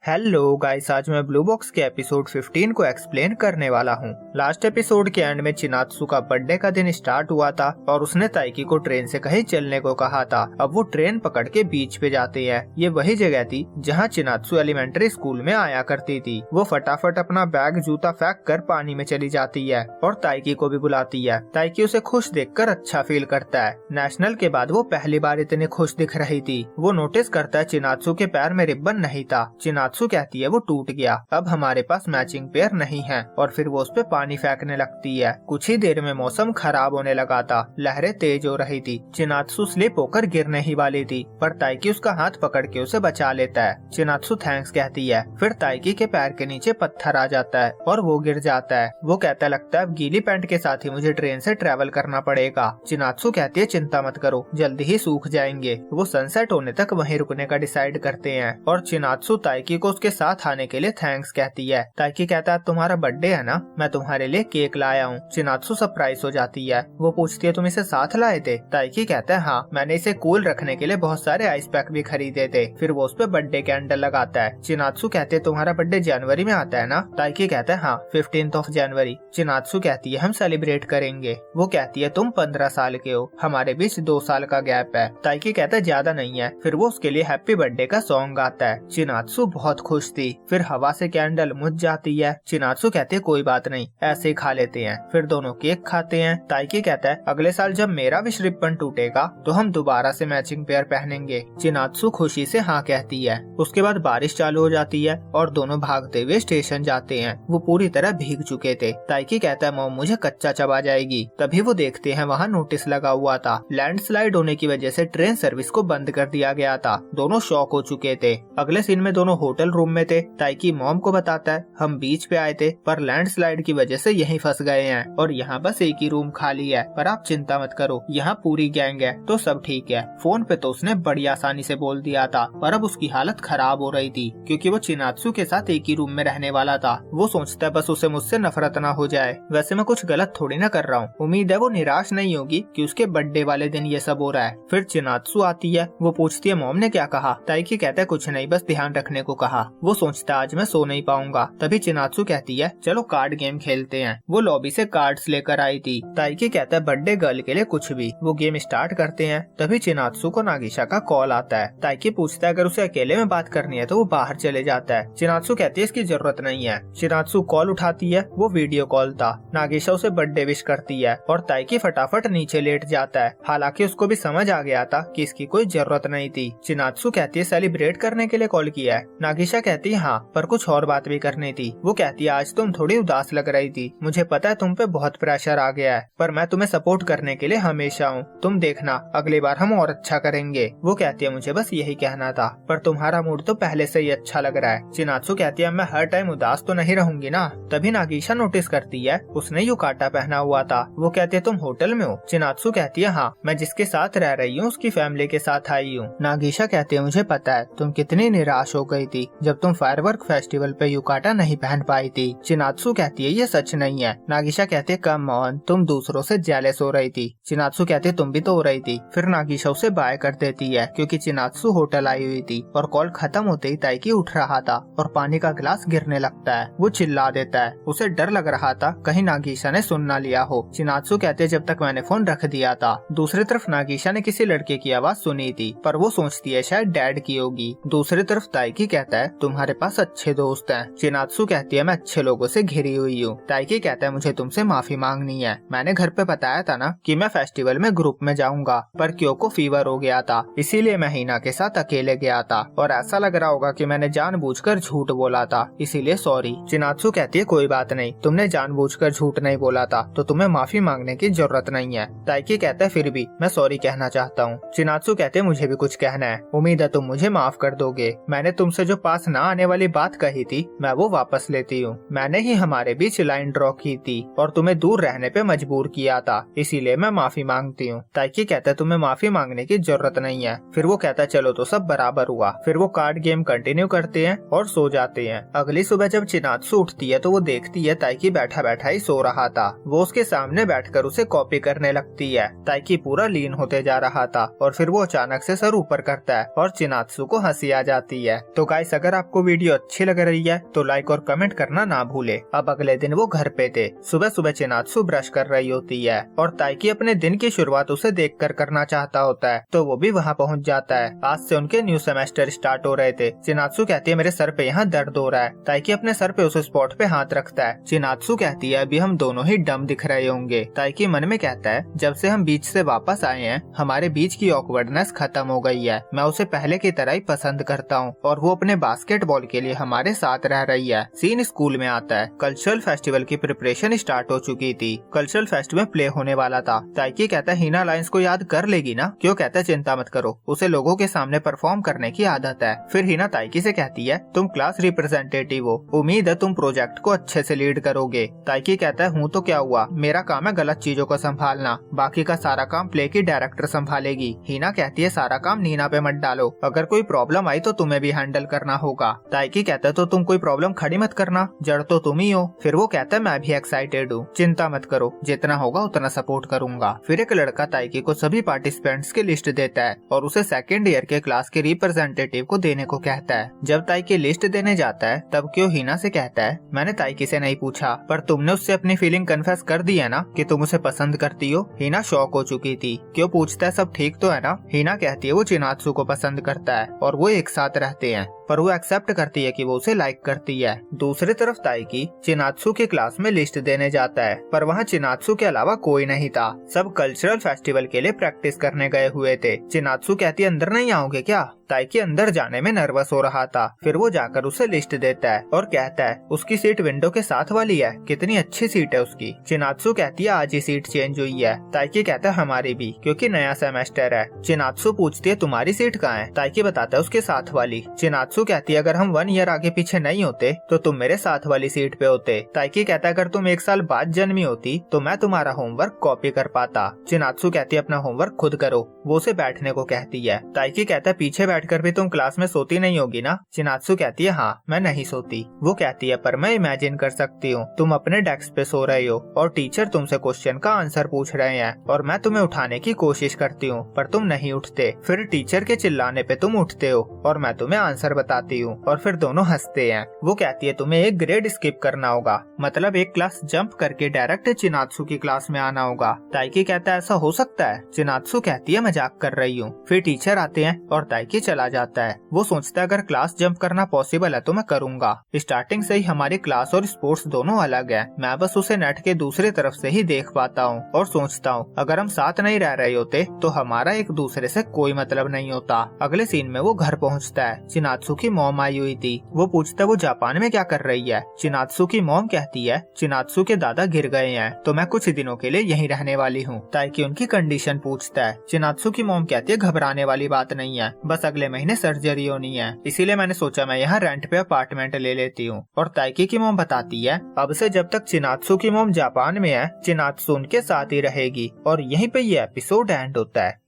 Hello guys, आज मैं blue box के एपिसोड 15 को एक्सप्लेन करने वाला हूँ। लास्ट एपिसोड के एंड में चिनात्सु का बर्थडे का दिन स्टार्ट हुआ था और उसने ताइकी को ट्रेन से कहीं चलने को कहा था। अब वो ट्रेन पकड़ के बीच पे जाते हैं। ये वही जगह थी जहाँ चिनात्सु एलिमेंट्री स्कूल में आया करती थी। वो फटाफट अपना बैग जूता फेंक कर पानी में चली जाती है और ताइकी को भी बुलाती है। ताइकी उसे खुश देखकर अच्छा फील करता है। नेशनल के बाद वो पहली बार इतनी खुश दिख रही थी। वो नोटिस करता है चिनात्सु के पैर में रिबन नहीं था। चिनात्सु कहती है वो टूट गया, अब हमारे पास मैचिंग पेयर नहीं है, और फिर वो उस पे पानी फेंकने लगती है। कुछ ही देर में मौसम खराब होने लगा था, लहरें तेज हो रही थी। चिनात्सु स्लिप होकर गिरने ही वाली थी, पर ताइकी उसका हाथ पकड़ के उसे बचा लेता है। चिनात्सु थैंक्स कहती है। फिर ताइकी के पैर के नीचे पत्थर आ जाता है और वो गिर जाता है। वो कहता लगता है अब गीली पैंट के साथ ही मुझे ट्रेन से ट्रेवल करना पड़ेगा। चिनात्सु कहती है चिंता मत करो, जल्दी ही सूख जाएंगे। वो सनसेट होने तक वहीं रुकने का डिसाइड करते हैं और चिनात्सु ताइकी को उसके साथ आने के लिए थैंक्स कहती है। ताइकी कहता है तुम्हारा बर्थडे है ना, मैं तुम्हारे लिए केक लाया हूँ। चिनात्सु सरप्राइज हो जाती है। वो पूछती है तुम इसे साथ लाए थे? ताइकी कहता है हाँ, मैंने इसे कूल रखने के लिए बहुत सारे आइस पैक भी खरीदे थे। फिर वो उस पे बर्थडे कैंडल लगाता है। चिनात्सु कहते है तुम्हारा बर्थडे जनवरी में आता है ना? ताइकी कहता है हाँ, 15 जनवरी। चिनात्सु कहती है हम सेलिब्रेट करेंगे। वो कहती है तुम 15 साल के हो, हमारे बीच 2 साल का गैप है। ताइकी कहता है ज्यादा नहीं है। फिर वो उसके लिए हैप्पी बर्थडे का सॉन्ग गाता है। चिनात्सु बहुत खुश थी। फिर हवा से कैंडल मुझ जाती है। चिनात्सु कहते है कोई बात नहीं, ऐसे ही खा लेते हैं। फिर दोनों केक खाते हैं। ताइकी कहता है अगले साल जब मेरा भी रिबन टूटेगा तो हम दोबारा से मैचिंग पेयर पहनेंगे। चिनात्सु खुशी से हाँ कहती है। उसके बाद बारिश चालू हो जाती है और दोनों भागते हुए स्टेशन जाते हैं। वो पूरी तरह भीग चुके थे। ताइकी कहता है मॉम मुझे कच्चा चबा जाएगी। तभी वो देखते हैं वहाँ नोटिस लगा हुआ था। लैंडस्लाइड होने की वजह से ट्रेन सर्विस को बंद कर दिया गया था। दोनों शॉक हो चुके थे। अगले सीन में दोनों होटल रूम में थे। ताइकी मॉम को बताता है हम बीच पे आए थे पर लैंडस्लाइड की वजह से यहीं फंस गए हैं और यहाँ बस एक ही रूम खाली है, पर आप चिंता मत करो, यहाँ पूरी गैंग है तो सब ठीक है। फोन पे तो उसने बड़ी आसानी से बोल दिया था, पर अब उसकी हालत खराब हो रही थी क्योंकि वो चिनात्सु के साथ एक ही रूम में रहने वाला था। वो सोचता है बस उसे मुझसे नफरत ना हो जाए। वैसे मैं कुछ गलत थोड़ी ना कर रहा हूँ। उम्मीद है वो निराश नहीं होगी कि उसके बर्थडे वाले दिन ये सब हो रहा है। फिर चिनात्सु आती है। वो पूछती है मॉम ने क्या कहा? ताइकी कहता है कुछ नहीं, बस ध्यान रखने को कहा। वो सोचता है आज मैं सो नहीं पाऊंगा। तभी चिनात्सु कहती है चलो कार्ड गेम खेलते हैं। वो लॉबी से कार्ड्स लेकर आई थी। ताइकी कहता है बर्थडे गर्ल के लिए कुछ भी। वो गेम स्टार्ट करते हैं। तभी चिनात्सु को नागिशा का कॉल आता है। ताइकी पूछता है अगर उसे अकेले में बात करनी है तो वो बाहर चले जाता है। चिनात्सु कहती है इसकी जरूरत नहीं है। चिनात्सु कॉल उठाती है। वो वीडियो कॉल था। नागिशा उसे बर्थडे विश करती है और ताइकी फटाफट नीचे लेट जाता है। हालांकि उसको भी समझ आ गया था कि इसकी कोई जरूरत नहीं थी। चिनात्सु कहती है सेलिब्रेट करने के लिए कॉल किया है? नागिशा कहती है हाँ, पर कुछ और बात भी करनी थी। वो कहती है आज तुम थोड़ी उदास लग रही थी, मुझे पता है तुम पे बहुत प्रेशर आ गया है, पर मैं तुम्हें सपोर्ट करने के लिए हमेशा हूँ। तुम देखना अगली बार हम और अच्छा करेंगे। वो कहती है मुझे बस यही कहना था, पर तुम्हारा मूड तो पहले से ही अच्छा लग रहा है। चिनात्सु कहती है मैं हर टाइम उदास तो नहीं रहूंगी ना। तभी नागिशा नोटिस करती है उसने युकाटा पहना हुआ था। वो कहती है तुम होटल में हो? चिनात्सु कहती है हाँ, मैं जिसके साथ रह रही हूँ उसकी फैमिली के साथ आई हूँ। नागिशा कहती है मुझे पता है तुम कितनी निराश हो गई थी जब तुम फायरवर्क फेस्टिवल पे युकाटा नहीं पहन पाई थी। चिनात्सु कहती है ये सच नहीं है। नागिशा कहती है कम ऑन, तुम दूसरों से जेलस हो रही थी। चिनात्सु कहती है तुम भी तो हो रही थी। फिर नागिशा उसे बाय कर देती है क्योंकि चिनात्सु होटल आई हुई थी और कॉल खत्म होते ही ताइकी उठ रहा था और पानी का गिलास गिरने लगता है। वो चिल्ला देता है। उसे डर लग रहा था कहीं नागिशा ने सुन ना लिया हो। चिनात्सु कहते जब तक मैंने फोन रख दिया था। दूसरी तरफ नागिशा ने किसी लड़के की आवाज सुनी थी, पर वो सोचती है शायद डैड की होगी। दूसरी तरफ ताइकी कहता है तुम्हारे पास अच्छे दोस्त हैं। चिनात्सु कहती है मैं अच्छे लोगों से घिरी हुई हूँ। ताइकी कहता है मुझे तुमसे माफी मांगनी है। मैंने घर पे बताया था ना कि मैं फेस्टिवल में ग्रुप में जाऊंगा, पर क्योको फीवर हो गया था, इसीलिए मैं हिना के साथ अकेले गया था और ऐसा लग रहा होगा कि मैंने जानबूझकर झूठ बोला था, इसीलिए सॉरी। चिनात्सु कहती है कोई बात नहीं, तुमने जानबूझकर झूठ नहीं बोला था तो तुम्हें माफी मांगने की जरूरत नहीं है। ताइकी कहता है फिर भी मैं सॉरी कहना चाहता हूँ। चिनात्सु कहते है मुझे भी कुछ कहना है, उम्मीद है तुम मुझे माफ कर दोगे। मैंने तुमसे जो पास न आने वाली बात कही थी मैं वो वापस लेती हूँ। मैंने ही हमारे बीच लाइन ड्रॉ की थी और तुम्हें दूर रहने पे मजबूर किया था, इसीलिए मैं माफी मांगती हूँ। ताइकी कहता है तुम्हें माफी मांगने की जरूरत नहीं है। फिर वो कहता है चलो तो सब बराबर हुआ। फिर वो कार्ड गेम कंटिन्यू करते हैं और सो जाते हैं। अगली सुबह जब चिनात्सु उठती है तो वो देखती है ताइकी बैठा बैठा ही सो रहा था। वो उसके सामने बैठकर उसे कॉपी करने लगती है। ताइकी पूरा लीन होते जा रहा था और फिर वो अचानक से सर ऊपर करता है और चिनात्सु को हंसी आ जाती है। तो गाइस गाइस, अगर आपको वीडियो अच्छी लग रही है तो लाइक और कमेंट करना ना भूले। अब अगले दिन वो घर पे थे। सुबह सुबह चिनात्सु ब्रश कर रही होती है और ताइकी अपने दिन की शुरुआत उसे देखकर करना चाहता होता है, तो वो भी वहाँ पहुँच जाता है। आज से उनके न्यू सेमेस्टर स्टार्ट हो रहे थे। चिनात्सु कहती है मेरे सर पे यहाँ दर्द हो रहा है। ताइकी अपने सर पे उस स्पॉट पे हाथ रखता है। चिनात्सु कहती है अभी हम दोनों ही डम दिख रहे होंगे। ताइकी मन में कहता है जब से हम बीच से वापस आए हैं हमारे बीच की ऑकवर्डनेस खत्म हो गई है। मैं उसे पहले की तरह ही पसंद करता हूँ और वो अपने बास्केटबॉल के लिए हमारे साथ रह रही है। सीन स्कूल में आता है। कल्चरल फेस्टिवल की प्रिपरेशन स्टार्ट हो चुकी थी। कल्चरल फेस्ट में प्ले होने वाला था। ताइकी कहता है हीना लाइंस को याद कर लेगी ना? क्यों कहता है चिंता मत करो, उसे लोगों के सामने परफॉर्म करने की आदत है। फिर हीना ताइकी से कहती है तुम क्लास रिप्रेजेंटेटिव हो, उम्मीद है तुम प्रोजेक्ट को अच्छे से लीड करोगे। ताइकी कहता है हूँ तो क्या हुआ, मेरा काम है गलत चीजों को संभालना, बाकी का सारा काम प्ले की डायरेक्टर संभालेगी। हीना कहती है सारा काम नीना पे मत डालो, अगर कोई प्रॉब्लम आई तो तुम्हें भी हैंडल करना होगा। ताइकी कहता है तो तुम कोई प्रॉब्लम खड़ी मत करना, जड़ तो तुम ही हो। फिर वो कहता है मैं भी एक्साइटेड हूँ, चिंता मत करो, जितना होगा उतना सपोर्ट करूंगा। फिर एक लड़का ताइकी को सभी पार्टिसिपेंट्स की लिस्ट देता है और उसे सेकेंड ईयर के क्लास के रिप्रेजेंटेटिव को देने को कहता है। जब ताइकी लिस्ट देने जाता है तब क्यों हीना से कहता है मैंने ताइकी से नहीं पूछा, पर तुमने उससे अपनी फीलिंग कन्फेस कर दी है ना कि तुम उसे पसंद करती हो। हीना शॉक हो चुकी थी। क्यों पूछता है सब ठीक तो है ना? हीना कहती है वो चिनात्सु को पसंद करता है और वो एक साथ रहते हैं, पर वो एक्सेप्ट करती है कि वो उसे लाइक करती है। दूसरी तरफ ताइकी चिनात्सु की क्लास में लिस्ट देने जाता है, पर वहाँ चिनात्सु के अलावा कोई नहीं था। सब कल्चरल फेस्टिवल के लिए प्रैक्टिस करने गए हुए थे। चिनात्सु कहती है अंदर नहीं आओगे क्या? ताइकी अंदर जाने में नर्वस हो रहा था। फिर वो जाकर उसे लिस्ट देता है और कहता है उसकी सीट विंडो के साथ वाली है, कितनी अच्छी सीट है उसकी। चिनात्सु कहती है आज ही सीट चेंज हुई है। ताइकी कहता है हमारी भी, क्योंकि नया सेमेस्टर है। चिनात्सु पूछती है तुम्हारी सीट कहाँ है? ताइकी बताता है उसके साथ वाली। चिनात्सु कहती है अगर हम 1 ईयर आगे पीछे नहीं होते तो तुम मेरे साथ वाली सीट पे होते। ताइकी कहता है अगर तुम 1 साल बाद जन्मी होती तो मैं तुम्हारा होमवर्क कॉपी कर पाता। चिनात्सु कहती है अपना होमवर्क खुद करो। वो उसे बैठने को कहती है। ताइकी कहता है पीछे बैठकर भी तुम क्लास में सोती नहीं होगी ना? चिनात्सु कहती है हाँ मैं नहीं सोती। वो कहती है पर मैं इमेजिन कर सकती हूँ तुम अपने डेस्क पे सो रहे हो और टीचर तुमसे क्वेश्चन का आंसर पूछ रहे हैं और मैं तुम्हें उठाने की कोशिश करती हूँ पर तुम नहीं उठते। फिर टीचर के चिल्लाने पे तुम उठते हो और मैं तुम्हें आंसर बताती हूँ और फिर दोनों हंसते हैं। वो कहती है तुम्हें एक ग्रेड स्किप करना होगा, मतलब एक क्लास जंप करके डायरेक्ट चिनात्सु की क्लास में आना होगा। ताइकी कहता है ऐसा हो सकता है? चिनात्सु कहती है मजाक कर रही हूँ। फिर टीचर आते हैं और ताइकी चला जाता है। वो सोचता है अगर क्लास जंप करना पॉसिबल है तो मैं करूँगा। स्टार्टिंग से ही हमारी क्लास और स्पोर्ट्स दोनों अलग है, मैं बस उसे नेट के दूसरी तरफ से ही देख पाता हूँ और सोचता हूँ अगर हम साथ नहीं रह रहे होते तो हमारा एक दूसरे से कोई मतलब नहीं होता। अगले सीन में वो घर पहुँचता है। चिनात्सु की मॉम आई हुई थी। वो पूछता है वो जापान में क्या कर रही है? चिनात्सु की मॉम कहती है चिनात्सु के दादा गिर गए हैं तो मैं कुछ दिनों के लिए यहीं रहने वाली हूँ। ताइकी उनकी कंडीशन पूछता है। चिनात्सु की मॉम कहती है घबराने वाली बात नहीं है, बस अगले महीने सर्जरी होनी है, इसीलिए मैंने सोचा मैं यहाँ रेंट पे अपार्टमेंट ले लेती हूँ। और ताइकी की मॉम बताती है अब से जब तक चिनात्सु की मॉम जापान में है चिनात्सु उनके साथ ही रहेगी। और यहीं पे ये एपिसोड एंड होता है।